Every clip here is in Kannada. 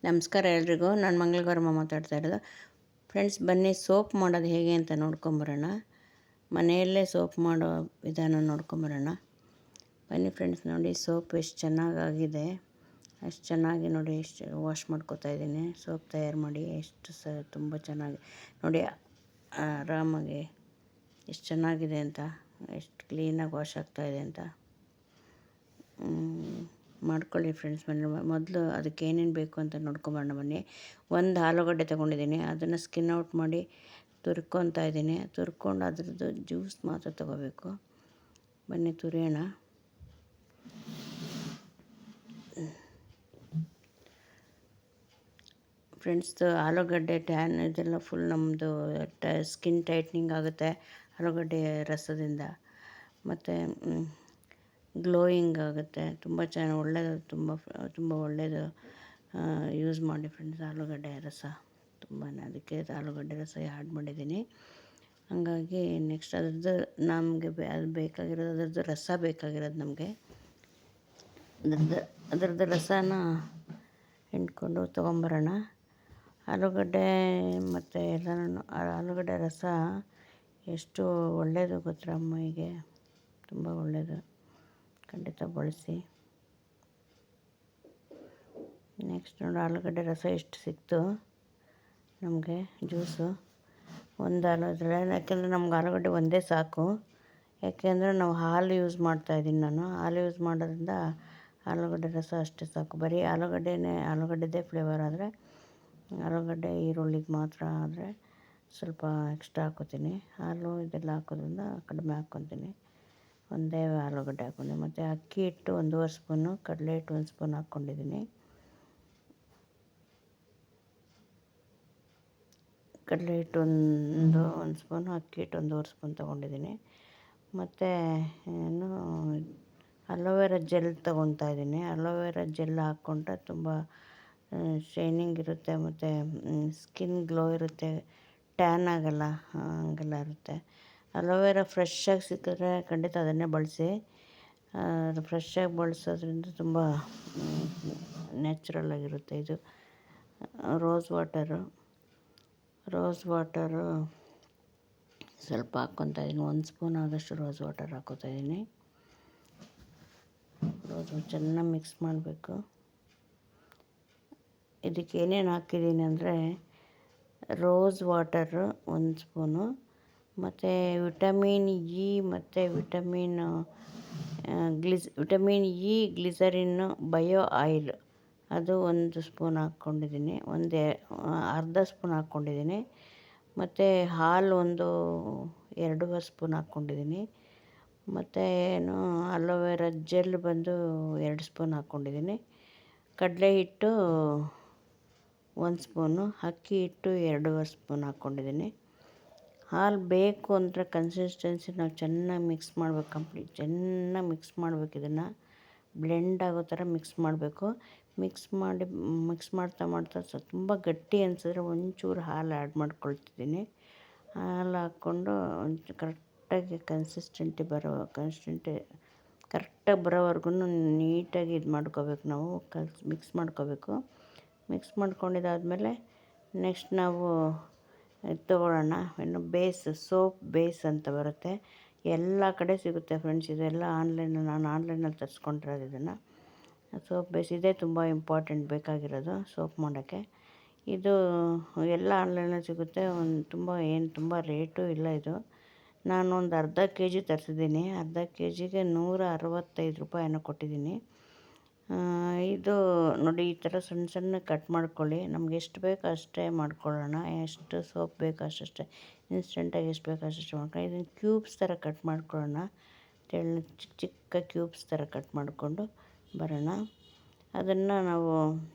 ನಮಸ್ಕಾರ ಎಲ್ರಿಗೂ. ನಾನು ಮಂಗಳಗೌರಮ್ಮ ಮಾತಾಡ್ತಾ ಇರೋದು. ಫ್ರೆಂಡ್ಸ್, ಬನ್ನಿ ಸೋಪ್ ಮಾಡೋದು ಹೇಗೆ ಅಂತ ನೋಡ್ಕೊಂಬರೋಣ. ಮನೆಯಲ್ಲೇ ಸೋಪ್ ಮಾಡೋ ವಿಧಾನ ನೋಡ್ಕೊಂಬರೋಣ. ಬನ್ನಿ ಫ್ರೆಂಡ್ಸ್, ನೋಡಿ ಸೋಪ್ ಎಷ್ಟು ಚೆನ್ನಾಗಾಗಿದೆ. ಅಷ್ಟು ಚೆನ್ನಾಗಿ ನೋಡಿ, ಎಷ್ಟು ವಾಶ್ ಮಾಡ್ಕೋತಾ ಇದ್ದೀನಿ. ಸೋಪ್ ತಯಾರು ಮಾಡಿ ಎಷ್ಟು ತುಂಬ ಚೆನ್ನಾಗಿ ನೋಡಿ, ಆರಾಮಾಗಿ ಎಷ್ಟು ಚೆನ್ನಾಗಿದೆ ಅಂತ, ಎಷ್ಟು ಕ್ಲೀನಾಗಿ ವಾಶ್ ಆಗ್ತಾಯಿದೆ ಅಂತ ಮಾಡ್ಕೊಳ್ಳಿ ಫ್ರೆಂಡ್ಸ್. ಮೊದಲು ಅದಕ್ಕೆ ಏನೇನು ಬೇಕು ಅಂತ ನೋಡ್ಕೊಂಬರೋಣ ಬನ್ನಿ. ಒಂದು ಆಲೂಗಡ್ಡೆ ತೊಗೊಂಡಿದ್ದೀನಿ, ಅದನ್ನು ಸ್ಕಿನ್ ಔಟ್ ಮಾಡಿ ತುರ್ಕೊತಾ ಇದ್ದೀನಿ. ತುರ್ಕೊಂಡು ಅದ್ರದ್ದು ಜ್ಯೂಸ್ ಮಾತ್ರ ತೊಗೋಬೇಕು. ಬನ್ನಿ ತುರಿಯೋಣ. ಫ್ರೆಂಡ್ಸ್, ಆಲೂಗಡ್ಡೆ ಟ್ಯಾನ್ ಇದೆಲ್ಲ ಫುಲ್ ನಮ್ಮದು ಸ್ಕಿನ್ ಟೈಟ್ನಿಂಗ್ ಆಗುತ್ತೆ ಆಲೂಗಡ್ಡೆ ರಸದಿಂದ. ಮತ್ತು ಗ್ಲೋಯಿಂಗ್ ಆಗುತ್ತೆ. ತುಂಬ ಚೆನ್ನಾಗಿ ಒಳ್ಳೆಯದು, ತುಂಬ ಒಳ್ಳೆಯದು. ಯೂಸ್ ಮಾಡಿ ಫ್ರೆಂಡ್ಸ್ ಆಲೂಗಡ್ಡೆ ರಸ. ಅದಕ್ಕೆ ಆಲೂಗಡ್ಡೆ ರಸ ಆ್ಯಡ್ ಮಾಡಿದ್ದೀನಿ. ಹಾಗಾಗಿ ನೆಕ್ಸ್ಟ್ ಅದ್ರದ್ದು ನಮಗೆ ಅದು ಬೇಕಾಗಿರೋದು, ಅದ್ರದ್ದು ರಸ ಬೇಕಾಗಿರೋದು ನಮಗೆ. ಅದರದ್ದು ರಸನ ಹಿಂಡ್ಕೊಂಡು ತೊಗೊಂಬರೋಣ. ಆಲೂಗಡ್ಡೆ ಮತ್ತು ಎಲ್ಲನೂ ಆಲೂಗಡ್ಡೆ ರಸ ಎಷ್ಟು ಒಳ್ಳೆಯದು ಗೊತ್ತಾ ಮೈಗೆ, ತುಂಬ ಒಳ್ಳೆಯದು. ಖಂಡಿತ ಬಳಸಿ. ನೆಕ್ಸ್ಟ್ ನೋಡಿ, ಆಲೂಗಡ್ಡೆ ರಸ ಎಷ್ಟು ಸಿಕ್ತು ನಮಗೆ ಜ್ಯೂಸು. ಒಂದು ಯಾಕೆಂದರೆ ನಮ್ಗೆ ಆಲೂಗಡ್ಡೆ ಒಂದೇ ಸಾಕು. ಯಾಕೆಂದರೆ ನಾವು ಹಾಲು ಯೂಸ್ ಮಾಡ್ತಾಯಿದ್ದೀನಿ ನಾನು. ಹಾಲು ಯೂಸ್ ಮಾಡೋದ್ರಿಂದ ಆಲೂಗಡ್ಡೆ ರಸ ಅಷ್ಟೇ ಸಾಕು. ಬರೀ ಆಲೂಗಡ್ಡೆದೇ ಫ್ಲೇವರ್ ಆದರೆ, ಆಲೂಗಡ್ಡೆ ಈರುಳ್ಳಿಗೆ ಮಾತ್ರ ಆದರೆ ಸ್ವಲ್ಪ ಎಕ್ಸ್ಟ್ರಾ ಹಾಕ್ಕೋತೀನಿ. ಹಾಲು ಇದೆಲ್ಲ ಹಾಕೋದ್ರಿಂದ ಕಡಿಮೆ ಹಾಕ್ಕೊತೀನಿ. ಒಂದೇ ಆಲೂಗಡ್ಡೆ ಹಾಕ್ಕೊಂಡು, ಮತ್ತು ಅಕ್ಕಿ ಹಿಟ್ಟು 1.5 ಸ್ಪೂನು, ಕಡಲೆ ಹಿಟ್ಟು 1 ಸ್ಪೂನ್ ಹಾಕ್ಕೊಂಡಿದ್ದೀನಿ. ಕಡಲೆ ಹಿಟ್ಟು ಒಂದು ಸ್ಪೂನು, ಅಕ್ಕಿ ಹಿಟ್ಟು 1.5 ಸ್ಪೂನ್ ತೊಗೊಂಡಿದ್ದೀನಿ. ಮತ್ತು ಅಲೋವೆರಾ ಜೆಲ್ ತೊಗೊತಾ ಇದ್ದೀನಿ. ಅಲೋವೆರಾ ಜೆಲ್ ಹಾಕ್ಕೊಂಡ್ರೆ ತುಂಬ ಶೈನಿಂಗ್ ಇರುತ್ತೆ, ಮತ್ತು ಸ್ಕಿನ್ ಗ್ಲೋ ಇರುತ್ತೆ, ಟ್ಯಾನ್ ಆಗೋಲ್ಲ, ಹಂಗೆಲ್ಲ ಇರುತ್ತೆ. ಅಲೋವೆರಾ ಫ್ರೆಶ್ಶಾಗಿ ಸಿಕ್ಕಿದ್ರೆ ಖಂಡಿತ ಅದನ್ನೇ ಬಳಸಿ. ಅದು ಫ್ರೆಶ್ಶಾಗಿ ಬಳಸೋದ್ರಿಂದ ತುಂಬ ನ್ಯಾಚುರಲ್ಲಾಗಿರುತ್ತೆ. ಇದು ರೋಸ್ ವಾಟರು ಸ್ವಲ್ಪ ಹಾಕ್ಕೊತಾ ಇದ್ದೀನಿ. 1 ಸ್ಪೂನ್ ಆಗೋಷ್ಟು ರೋಸ್ ವಾಟರ್ ಹಾಕ್ಕೋತಾ ಇದ್ದೀನಿ. ಚೆನ್ನಾಗಿ ಮಿಕ್ಸ್ ಮಾಡಬೇಕು. ಇದಕ್ಕೆ ಏನೇನು ಹಾಕಿದ್ದೀನಿ ಅಂದರೆ, ರೋಸ್ ವಾಟರು 1 ಸ್ಪೂನು, ಮತ್ತು ವಿಟಮಿನ್ ಇ ಮತ್ತು ವಿಟಮಿನ್ ಇ ಗ್ಲಿಸರಿನ್ನು ಬಯೋ ಆಯಿಲ್ ಅದು 1 ಸ್ಪೂನ್ ಹಾಕ್ಕೊಂಡಿದ್ದೀನಿ. ಅರ್ಧ ಸ್ಪೂನ್ ಹಾಕ್ಕೊಂಡಿದ್ದೀನಿ. ಮತ್ತು ಹಾಲು 2 ಸ್ಪೂನ್ ಹಾಕ್ಕೊಂಡಿದ್ದೀನಿ. ಮತ್ತು ಅಲೋವೆರಾ ಜೆಲ್ ಬಂದು 2 ಸ್ಪೂನ್ ಹಾಕ್ಕೊಂಡಿದ್ದೀನಿ. ಕಡಲೆ ಹಿಟ್ಟು 1 ಸ್ಪೂನು, ಅಕ್ಕಿ ಹಿಟ್ಟು 2 ಸ್ಪೂನ್ ಹಾಕ್ಕೊಂಡಿದ್ದೀನಿ. ಹಾಲು ಬೇಕು ಅಂದರೆ ಕನ್ಸಿಸ್ಟೆನ್ಸಿ ನಾವು ಚೆನ್ನಾಗಿ ಮಿಕ್ಸ್ ಮಾಡಬೇಕು. ಚೆನ್ನಾಗಿ ಮಿಕ್ಸ್ ಮಾಡಬೇಕು. ಇದನ್ನು ಬ್ಲೆಂಡ್ ಆಗೋ ಥರ ಮಿಕ್ಸ್ ಮಾಡಬೇಕು. ಮಿಕ್ಸ್ ಮಾಡ್ತಾ ತುಂಬ ಗಟ್ಟಿ ಅನಿಸಿದ್ರೆ ಒಂಚೂರು ಹಾಲು ಆ್ಯಡ್ ಮಾಡ್ಕೊಳ್ತಿದ್ದೀನಿ. ಹಾಲು ಹಾಕ್ಕೊಂಡು ಕರೆಕ್ಟಾಗಿ ಕರೆಕ್ಟಾಗಿ ಬರೋವರೆಗೂ ನೀಟಾಗಿ ಇದು ಮಾಡ್ಕೋಬೇಕು. ನಾವು ಮಿಕ್ಸ್ ಮಾಡ್ಕೋಬೇಕು. ಮಿಕ್ಸ್ ಮಾಡ್ಕೊಂಡಿದ್ದಾದಮೇಲೆ ನೆಕ್ಸ್ಟ್ ನಾವು ತೊಗೊಳ್ಳೋಣ. ಸೋಪ್ ಬೇಸ್ ಅಂತ ಬರುತ್ತೆ, ಎಲ್ಲ ಕಡೆ ಸಿಗುತ್ತೆ ಫ್ರೆಂಡ್ಸ್. ಇದೆಲ್ಲ ನಾನು ಆನ್ಲೈನಲ್ಲಿ ತರಿಸ್ಕೊಂಡಿರೋದು ಇದನ್ನು. ಸೋಪ್ ಬೇಸ್ ಇದೇ ತುಂಬ ಇಂಪಾರ್ಟೆಂಟ್ ಬೇಕಾಗಿರೋದು ಸೋಪ್ ಮಾಡೋಕ್ಕೆ. ಇದು ಎಲ್ಲ ಆನ್ಲೈನಲ್ಲಿ ಸಿಗುತ್ತೆ. ತುಂಬ ರೇಟು ಇಲ್ಲ ಇದು. ನಾನು ಒಂದು ಅರ್ಧ ಕೆ ಜಿ ತರಿಸಿದ್ದೀನಿ. ಅರ್ಧ ಕೆ ಜಿಗೆ 165 ರೂಪಾಯಿನೋ ಕೊಟ್ಟಿದ್ದೀನಿ. ಇದು ನೋಡಿ, ಈ ಥರ ಸಣ್ಣ ಕಟ್ ಮಾಡ್ಕೊಳ್ಳಿ. ನಮ್ಗೆ ಎಷ್ಟು ಬೇಕೋ ಅಷ್ಟೇ ಮಾಡ್ಕೊಳ್ಳೋಣ. ಎಷ್ಟು ಸೋಪ್ ಬೇಕೋ ಅಷ್ಟೇ, ಇನ್ಸ್ಟೆಂಟಾಗಿ ಎಷ್ಟು ಬೇಕೋ ಅಷ್ಟೇ ಮಾಡ್ಕೊಳ್ಳಿ. ಇದನ್ನು ಕ್ಯೂಬ್ಸ್ ಥರ ಕಟ್ ಮಾಡ್ಕೊಳ್ಳೋಣ. ಚಿಕ್ಕ ಕ್ಯೂಬ್ಸ್ ಥರ ಕಟ್ ಮಾಡಿಕೊಂಡು ಬರೋಣ. ಅದನ್ನು ನಾವು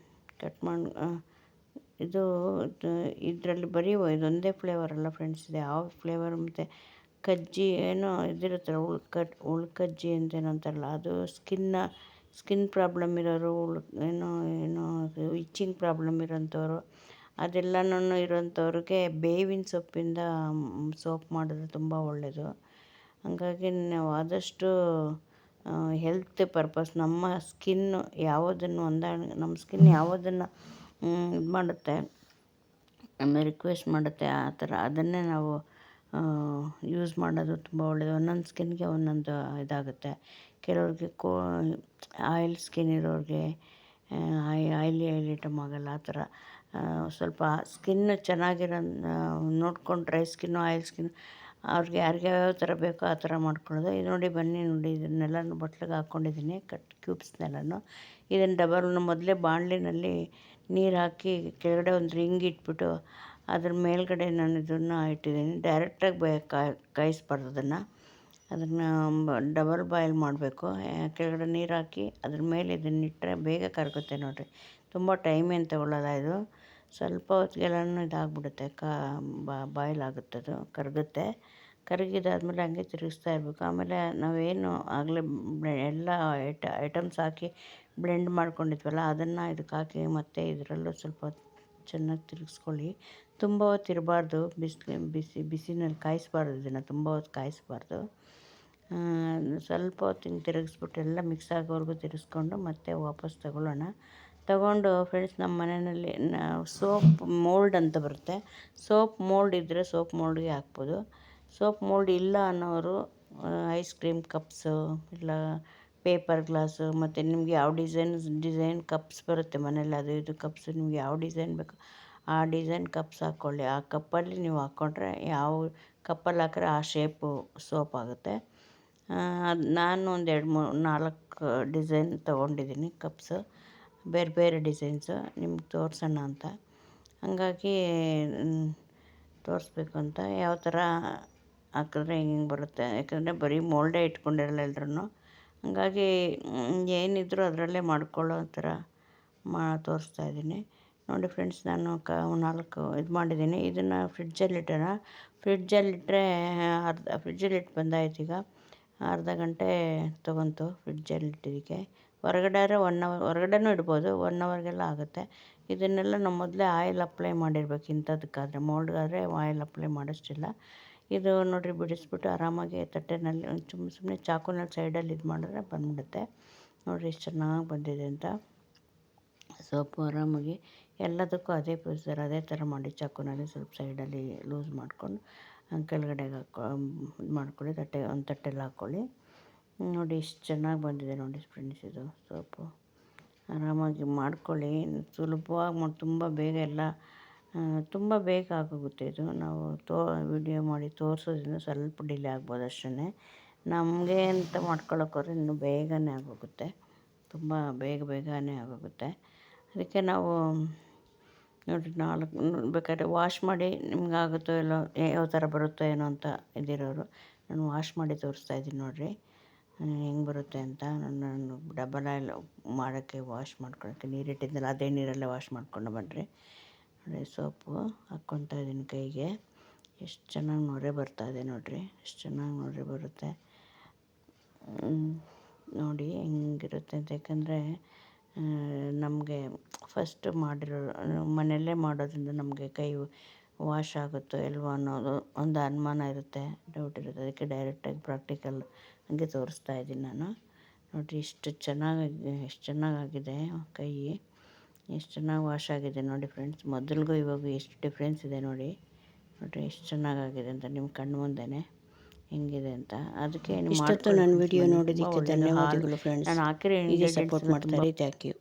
ಕಟ್ ಮಾಡಿ ಇದರಲ್ಲಿ ಬರೀ ಇದೊಂದೇ ಫ್ಲೇವರ್ ಅಲ್ಲ ಫ್ರೆಂಡ್ಸ್, ಇದೆ ಯಾವ ಫ್ಲೇವರ್. ಮತ್ತು ಕಜ್ಜಿ ಇದಿರುತ್ತಲ್ಲ, ಉಳ್ಕಜ್ಜಿ ಅಂತೇನೋ ಅಂತಾರಲ್ಲ, ಅದು ಸ್ಕಿನ್ ಪ್ರಾಬ್ಲಮ್ ಇರೋರು, ಇಚ್ಚಿಂಗ್ ಪ್ರಾಬ್ಲಮ್ ಇರೋಂಥವ್ರು, ಅದೆಲ್ಲನೂ ಇರೋಂಥವ್ರಿಗೆ ಬೇವಿನ ಸೊಪ್ಪಿಂದ ಸೋಪ್ ಮಾಡಿದ್ರೆ ತುಂಬ ಒಳ್ಳೆಯದು. ಹಾಗಾಗಿ ನಾವು ಆದಷ್ಟು ಹೆಲ್ತ್ ಪರ್ಪಸ್ ನಮ್ಮ ಸ್ಕಿನ್ ಯಾವುದನ್ನು ಇದು ಮಾಡುತ್ತೆ, ಆಮೇಲೆ ರಿಕ್ವೆಸ್ಟ್ ಮಾಡುತ್ತೆ. ಆ ಥರ ಅದನ್ನೇ ನಾವು ಯೂಸ್ ಮಾಡೋದು ತುಂಬ ಒಳ್ಳೆಯದು. ಒಂದೊಂದು ಸ್ಕಿನ್ಗೆ ಒಂದೊಂದು ಇದಾಗುತ್ತೆ. ಕೆಲವ್ರಿಗೆ ಆಯಿಲ್ ಸ್ಕಿನ್ ಇರೋರಿಗೆ ಆಯ್ಲಿ ಐಟಮ್ ಆಗೋಲ್ಲ. ಆ ಥರ ಸ್ವಲ್ಪ ಸ್ಕಿನ್ ಚೆನ್ನಾಗಿರೋ ನೋಡ್ಕೊಂಡು ಡ್ರೈ ಸ್ಕಿನ್ನು ಆಯಿಲ್ ಸ್ಕಿನ್ ಅವ್ರಿಗೆ ಯಾರಿಗೆ ಯಾವ್ಯಾವ ಥರ ಬೇಕೋ ಆ ಥರ ಮಾಡ್ಕೊಳ್ಳೋದು. ಇದು ನೋಡಿ ಬನ್ನಿ ನೋಡಿ, ಇದನ್ನೆಲ್ಲನೂ ಬಟ್ಲಿಗೆ ಹಾಕ್ಕೊಂಡಿದ್ದೀನಿ, ಕ್ಯೂಬ್ಸ್ನೆಲ್ಲನೂ. ಇದನ್ನು ಮೊದಲೇ ಬಾಣಲಿನಲ್ಲಿ ನೀರು ಹಾಕಿ ಕೆಳಗಡೆ ಒಂದು ರಿಂಗ್ ಇಟ್ಬಿಟ್ಟು ಅದ್ರ ಮೇಲ್ಗಡೆ ನಾನು ಇದನ್ನು ಇಟ್ಟಿದ್ದೀನಿ. ಡೈರೆಕ್ಟಾಗಿ ಕಾಯಿಸ್ಬಾರ್ದು ಅದನ್ನು ಡಬಲ್ ಬಾಯ್ಲ್ ಮಾಡಬೇಕು. ಕೆಳಗಡೆ ನೀರು ಹಾಕಿ ಅದ್ರ ಮೇಲೆ ಇದನ್ನಿಟ್ಟರೆ ಬೇಗ ಕರಗುತ್ತೆ ನೋಡಿರಿ. ತುಂಬ ಟೈಮ್ ಏನು ತಗೊಳ್ಳಲ್ಲ ಇದು. ಸ್ವಲ್ಪ ಹೊತ್ತಿಗೆಲ್ಲನೂ ಇದಾಗ್ಬಿಡುತ್ತೆ, ಬಾಯ್ಲ್ ಆಗುತ್ತೆ, ಅದು ಕರಗುತ್ತೆ. ಕರಗಿದಾದ್ಮೇಲೆ ಹಂಗೆ ತಿರುಗಿಸ್ತಾ ಇರಬೇಕು. ಆಮೇಲೆ ನಾವೇನು ಆಗಲೇ ಎಲ್ಲ ಐಟಮ್ಸ್ ಹಾಕಿ ಬ್ಲೆಂಡ್ ಮಾಡ್ಕೊಂಡಿದ್ವಲ್ಲ ಅದನ್ನು ಇದಕ್ಕೆ ಹಾಕಿ ಮತ್ತೆ ಇದರಲ್ಲೂ ಸ್ವಲ್ಪ ಚೆನ್ನಾಗಿ ತಿರುಗಿಸ್ಕೊಳ್ಳಿ. ತುಂಬ ಹೊತ್ತು ಇರಬಾರ್ದು, ಬಿಸಿನಲ್ಲಿ ಕಾಯಿಸ್ಬಾರ್ದು. ಇದನ್ನು ತುಂಬ ಹೊತ್ತು ಕಾಯಿಸ್ಬಾರ್ದು. ಸ್ವಲ್ಪ ಹೊತ್ತು ಹಿಂಗೆ ತಿರುಗಿಸ್ಬಿಟ್ಟು ಎಲ್ಲ ಮಿಕ್ಸ್ ಆಗೋವರೆಗೂ ತಿರುಗಿಸ್ಕೊಂಡು ಮತ್ತೆ ವಾಪಸ್ ತಗೊಂಡು ಫ್ರೆಂಡ್ಸ್, ನಮ್ಮ ಮನೆಯಲ್ಲಿ ಸೋಪ್ ಮೋಲ್ಡ್ ಅಂತ ಬರುತ್ತೆ. ಸೋಪ್ ಮೋಲ್ಡ್ ಇದ್ದರೆ ಸೋಪ್ ಮೋಲ್ಡ್ಗೆ ಹಾಕ್ಬೋದು. ಸೋಪ್ ಮೋಲ್ಡ್ ಇಲ್ಲ ಅನ್ನೋರು ಐಸ್ ಕ್ರೀಮ್ ಕಪ್ಸು ಇಲ್ಲ ಪೇಪರ್ ಗ್ಲಾಸು, ಮತ್ತು ನಿಮ್ಗೆ ಯಾವ ಡಿಸೈನ್ ಕಪ್ಸ್ ಬರುತ್ತೆ ಮನೇಲಿ, ಅದು ಇದು ಕಪ್ಸು ನಿಮ್ಗೆ ಯಾವ ಡಿಸೈನ್ ಬೇಕು ಆ ಡಿಸೈನ್ ಕಪ್ಸ್ ಹಾಕ್ಕೊಳ್ಳಿ. ಆ ಕಪ್ಪಲ್ಲಿ ನೀವು ಹಾಕ್ಕೊಂಡ್ರೆ ಯಾವ ಕಪ್ಪಲ್ಲಿ ಹಾಕಿದ್ರೆ ಆ ಶೇಪು ಸೋಪ್ ಆಗುತ್ತೆ. ನಾನು ಒಂದು 2-3-4 ಡಿಸೈನ್ ತೊಗೊಂಡಿದ್ದೀನಿ ಕಪ್ಸು, ಬೇರೆ ಬೇರೆ ಡಿಸೈನ್ಸು ನಿಮ್ಗೆ ತೋರಿಸೋಣ ಅಂತ. ಹಾಗಾಗಿ ತೋರಿಸ್ಬೇಕು ಅಂತ ಯಾವ ಥರ ಹಾಕಿದ್ರೆ ಹಿಂಗೆ ಬರುತ್ತೆ. ಯಾಕಂದರೆ ಬರೀ ಮೋಲ್ಡೇ ಇಟ್ಕೊಂಡಿರಲ್ಲ ಎಲ್ರೂ. ಹಾಗಾಗಿ ಏನಿದ್ರು ಅದರಲ್ಲೇ ಮಾಡ್ಕೊಳ್ಳೋ ಥರ ತೋರಿಸ್ತಾಯಿದ್ದೀನಿ ನೋಡಿ ಫ್ರೆಂಡ್ಸ್. ನಾನು 4 ಇದು ಮಾಡಿದ್ದೀನಿ. ಇದನ್ನು ಫ್ರಿಡ್ಜಲ್ಲಿಟ್ಟರೆ ಫ್ರಿಡ್ಜಲ್ಲಿಟ್ಟು ಬಂದಾಯ್ತು. ಈಗ ಅರ್ಧ ಗಂಟೆ ತೊಗೊಂತು ಫ್ರಿಡ್ಜಲ್ಲಿಟ್ಟಿದ್ದಕ್ಕೆ. ಹೊರಗಡೆ ಆದರೆ 1 ಅವರ್, ಹೊರಗಡೆನೂ ಇಡ್ಬೋದು, 1 ಅವರ್ಗೆಲ್ಲ ಆಗುತ್ತೆ. ಇದನ್ನೆಲ್ಲ ನಾವು ಮೊದಲೇ ಆಯಿಲ್ ಅಪ್ಲೈ ಮಾಡಿರ್ಬೇಕು. ಇಂಥದಕ್ಕಾದರೆ ಮೋಲ್ಡ್ಗಾದರೆ ಆಯಿಲ್ ಅಪ್ಲೈ ಮಾಡೋಷ್ಟಿಲ್ಲ. ಇದು ನೋಡಿರಿ, ಬಿಡಿಸ್ಬಿಟ್ಟು ಆರಾಮಾಗಿ ತಟ್ಟೆನಲ್ಲಿ ಸುಮ್ಮನೆ ಚಾಕುನಲ್ಲಿ ಸೈಡಲ್ಲಿ ಇದು ಮಾಡಿದ್ರೆ ಬಂದ್ಬಿಡುತ್ತೆ. ನೋಡಿರಿ ಎಷ್ಟು ಚೆನ್ನಾಗಿ ಬಂದಿದೆ ಅಂತ. ಸೋಪು ಆರಾಮಾಗಿ ಎಲ್ಲದಕ್ಕೂ ಅದೇ ಪ್ರೊಸೀಜರ್, ಅದೇ ಥರ ಮಾಡಿ ಚಾಕುನಲ್ಲಿ ಸ್ವಲ್ಪ ಸೈಡಲ್ಲಿ ಲೂಸ್ ಮಾಡ್ಕೊಂಡು ಕೆಳಗಡೆಗೆ ಇದು ಮಾಡ್ಕೊಳ್ಳಿ. ಒಂದು ತಟ್ಟೆಲ್ಲಿ ಹಾಕ್ಕೊಳ್ಳಿ. ನೋಡಿ ಎಷ್ಟು ಚೆನ್ನಾಗಿ ಬಂದಿದೆ ನೋಡಿ ಫ್ರೆಂಡ್ಸ್. ಇದು ಸೋಪು ಆರಾಮಾಗಿ ಮಾಡ್ಕೊಳ್ಳಿ. ಸುಲಭವಾಗಿ ತುಂಬ ಬೇಗ ಎಲ್ಲ ತುಂಬ ಬೇಗ ಆಗೋಗುತ್ತೆ ಇದು. ನಾವು ವಿಡಿಯೋ ಮಾಡಿ ತೋರಿಸೋದ್ರಿಂದ ಸ್ವಲ್ಪ ಡಿಲೇ ಆಗ್ಬೋದು ಅಷ್ಟೇ. ನಮಗೆ ಅಂತ ಮಾಡ್ಕೊಳ್ಳೋಕ್ಕೋದ್ರೆ ಇನ್ನೂ ಬೇಗನೆ ಆಗೋಗುತ್ತೆ, ತುಂಬ ಬೇಗನೆ ಆಗೋಗುತ್ತೆ. ಅದಕ್ಕೆ ನಾವು ನೋಡಿರಿ 4 ಬೇಕಾದ್ರೆ ವಾಶ್ ಮಾಡಿ ನಿಮ್ಗಾಗುತ್ತೋ ಇಲ್ಲೋ, ಯಾವ ಥರ ಬರುತ್ತೋ ಏನೋ ಅಂತ ಇದಿರೋರು, ನಾನು ವಾಶ್ ಮಾಡಿ ತೋರಿಸ್ತಾಯಿದ್ದೀನಿ ನೋಡಿರಿ ಹೆಂಗೆ ಬರುತ್ತೆ ಅಂತ. ನಾನು ಡಬಲ್ ಆಯಿಲ್ ಮಾಡೋಕ್ಕೆ ವಾಶ್ ಮಾಡ್ಕೊಳ್ಳೋಕ್ಕೆ ನೀರಿಟ್ಟಿದ್ದೆನಲ್ಲ ಅದೇ ನೀರಲ್ಲೇ ವಾಶ್ ಮಾಡ್ಕೊಂಡು ಬನ್ನಿರಿ. ನೋಡಿ ಸೋಪು ಹಾಕ್ಕೊತಾ ಇದ್ದೀನಿ ಕೈಗೆ. ಎಷ್ಟು ಚೆನ್ನಾಗಿ ನೊರೆ ಬರ್ತಾಯಿದೆ ನೋಡಿರಿ, ಎಷ್ಟು ಚೆನ್ನಾಗಿ ನೊರೆ ಬರುತ್ತೆ ನೋಡಿ ಹೆಂಗಿರುತ್ತೆ ಅಂತ. ಯಾಕಂದರೆ ನಮಗೆ ಫಸ್ಟ್ ಮಾಡಿರೋ ಮನೆಯಲ್ಲೇ ಮಾಡೋದ್ರಿಂದ ನಮಗೆ ಕೈ ವಾಶ್ ಆಗುತ್ತೋ ಇಲ್ವೋ ಅನ್ನೋದು ಒಂದು ಅನುಮಾನ ಇರುತ್ತೆ, ಡೌಟ್ ಇರುತ್ತೆ. ಅದಕ್ಕೆ ಡೈರೆಕ್ಟಾಗಿ ಪ್ರಾಕ್ಟಿಕಲ್ ಹಂಗೆ ತೋರಿಸ್ತಾಯಿದ್ದೀನಿ ನಾನು. ನೋಡಿರಿ ಎಷ್ಟು ಚೆನ್ನಾಗಾಗಿದೆ ಕೈ, ಎಷ್ಟು ಚೆನ್ನಾಗಿ ವಾಶ್ ಆಗಿದೆ ನೋಡಿ ಫ್ರೆಂಡ್ಸ್. ಮೊದಲಿಗೂ ಇವಾಗ ಎಷ್ಟು ಡಿಫ್ರೆನ್ಸ್ ಇದೆ ನೋಡಿರಿ ಎಷ್ಟು ಚೆನ್ನಾಗಾಗಿದೆ ಅಂತ ನಿಮ್ಮ ಕಣ್ಣು ಮುಂದೆನೇ ಹೆಂಗಿದೆ ಅಂತ. ಅದಕ್ಕೆ ಇಷ್ಟೊತ್ತು ನನ್ನ ವಿಡಿಯೋ ನೋಡೋದಕ್ಕೆ ಧನ್ಯವಾದಗಳು ಫ್ರೆಂಡ್ಸ್. ನಾನು ಹಾಕಿರೋ ಹೀಗೆ ಸಪೋರ್ಟ್ ಮಾಡ್ತಾರೆ. Thank you.